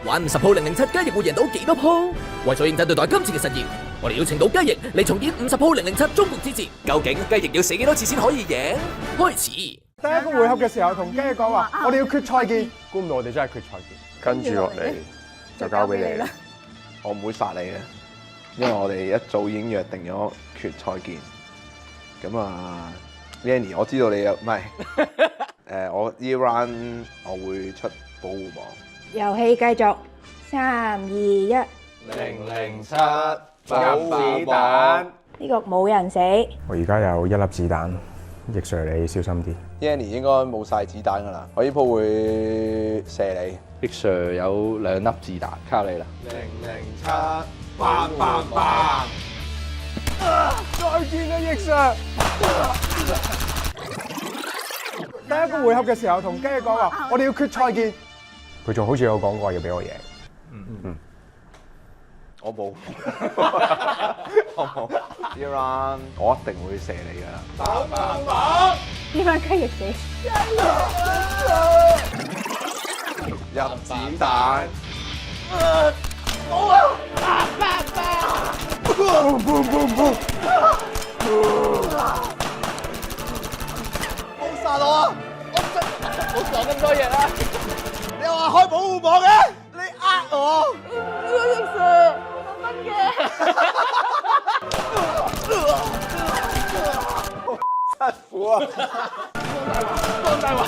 玩50鋪007雞翼會贏到幾多鋪？為咗認真對待今次嘅實驗，我哋邀請到雞翼嚟重演50鋪007中國之戰。究竟雞翼要死幾多次先可以贏？開始。第一個回合嘅時候，同雞翼講話，我哋要決賽見。估唔到我哋真係決賽見。跟住落嚟就交俾你啦。我唔會殺你嘅，因為我哋一早已經約定咗決賽見。咁啊 ，Lenny， 我知道你有唔係我呢 round 我會出保護網。遊戲繼續，3、2、1。007保護網。呢個冇人死。我而家有1粒子彈，翼 Sir 你小心啲。Yenny 應該冇晒子彈㗎啦，我呢鋪會射你。翼 Sir 有2粒子彈，靠你啦。007棒棒棒！再見啦，翼 Sir！第一個回合嘅時候，同雞翼講話，我哋要決賽見。佢仲好似有講過要俾我贏。我冇，我冇。呢 round 我一定會射你㗎啦。棒棒棒！呢班雞翼死。入子彈。冇殺我啊！我講咁多嘢啦，你又話開保護網嘅，你呃我。翼 Sir，我乜嘅？辛苦啊！放大話。